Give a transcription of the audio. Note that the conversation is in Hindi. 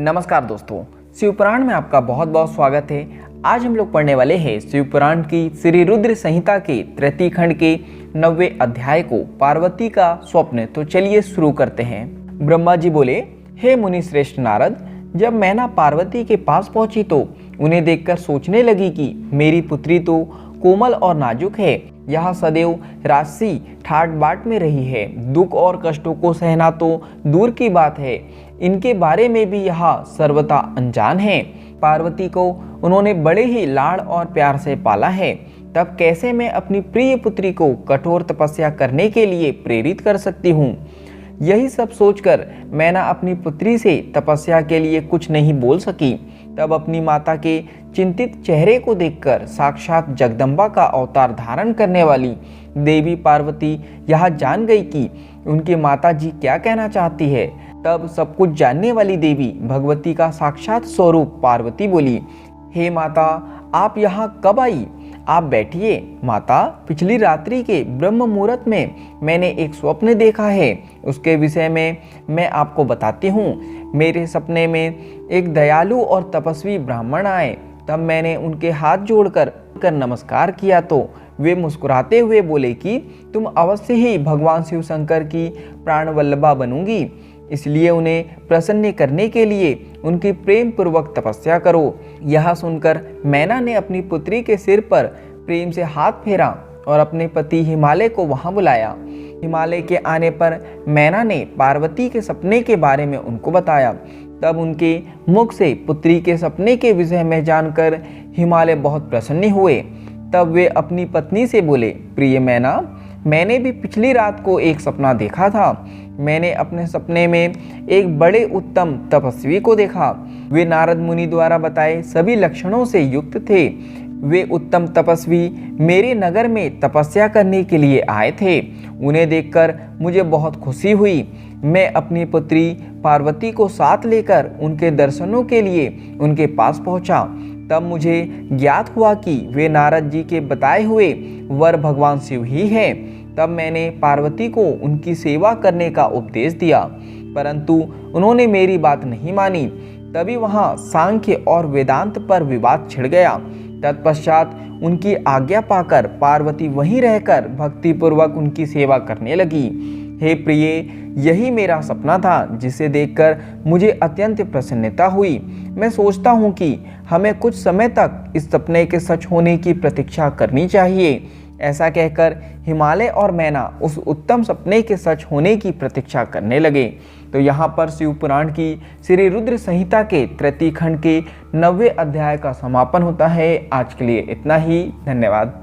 नमस्कार दोस्तों, शिवपुराण में आपका बहुत बहुत स्वागत है। आज हम लोग पढ़ने वाले हैं शिवपुराण की श्री रुद्र संहिता के तृतीय खंड के 90वें अध्याय को, पार्वती का स्वप्न। तो चलिए शुरू करते हैं। ब्रह्मा जी बोले, हे मुनि श्रेष्ठ नारद, जब मैना पार्वती के पास पहुंची तो उन्हें देखकर सोचने लगी कि मेरी पुत्री तो कोमल और नाजुक है, यह सदैव राशि ठाट बाट में रही है, दुख और कष्टों को सहना तो दूर की बात है, इनके बारे में भी यह सर्वथा अनजान है। पार्वती को उन्होंने बड़े ही लाड़ और प्यार से पाला है, तब कैसे मैं अपनी प्रिय पुत्री को कठोर तपस्या करने के लिए प्रेरित कर सकती हूँ। यही सब सोचकर मैना अपनी पुत्री से तपस्या के लिए कुछ नहीं बोल सकी। तब अपनी माता के चिंतित चेहरे को देखकर साक्षात जगदम्बा का अवतार धारण करने वाली देवी पार्वती यह जान गई कि उनकी माता जी क्या कहना चाहती है। तब सब कुछ जानने वाली देवी भगवती का साक्षात स्वरूप पार्वती बोली, हे माता, आप यहाँ कब आई? आप बैठिए। माता, पिछली रात्रि के ब्रह्म मुहूर्त में मैंने एक स्वप्न देखा है, उसके विषय में मैं आपको बताती हूँ। मेरे सपने में एक दयालु और तपस्वी ब्राह्मण आए। तब मैंने उनके हाथ जोड़कर नमस्कार किया तो वे मुस्कुराते हुए बोले कि तुम अवश्य ही भगवान शिव शंकर की प्राणवल्लभा बनूंगी, इसलिए उन्हें प्रसन्न करने के लिए उनकी प्रेम पूर्वक तपस्या करो। यह सुनकर मैना ने अपनी पुत्री के सिर पर प्रेम से हाथ फेरा और अपने पति हिमालय को वहां बुलाया। हिमालय के आने पर मैना ने पार्वती के सपने के बारे में उनको बताया। तब उनके मुख से पुत्री के सपने के विषय में जानकर हिमालय बहुत प्रसन्न हुए। तब वे अपनी पत्नी से बोले, प्रिय मैना, मैंने भी पिछली रात को एक सपना देखा था। मैंने अपने सपने में एक बड़े उत्तम तपस्वी को देखा। वे नारद मुनि द्वारा बताए सभी लक्षणों से युक्त थे। वे उत्तम तपस्वी मेरे नगर में तपस्या करने के लिए आए थे। उन्हें देखकर मुझे बहुत खुशी हुई। मैं अपनी पुत्री पार्वती को साथ लेकर उनके दर्शनों के लिए उनके पास पहुंचा। तब मुझे ज्ञात हुआ कि वे नारद जी के बताए हुए वर भगवान शिव ही हैं। तब मैंने पार्वती को उनकी सेवा करने का उपदेश दिया, परंतु उन्होंने मेरी बात नहीं मानी। तभी वहाँ सांख्य और वेदांत पर विवाद छिड़ गया। तत्पश्चात उनकी आज्ञा पाकर पार्वती वहीं रहकर भक्तिपूर्वक उनकी सेवा करने लगी। हे प्रिय, यही मेरा सपना था, जिसे देखकर मुझे अत्यंत प्रसन्नता हुई। मैं सोचता हूँ कि हमें कुछ समय तक इस सपने के सच होने की प्रतीक्षा करनी चाहिए। ऐसा कहकर हिमालय और मैना उस उत्तम सपने के सच होने की प्रतीक्षा करने लगे। तो यहाँ पर शिवपुराण की श्री रुद्र संहिता के तृतीय खंड के 90वें अध्याय का समापन होता है। आज के लिए इतना ही। धन्यवाद।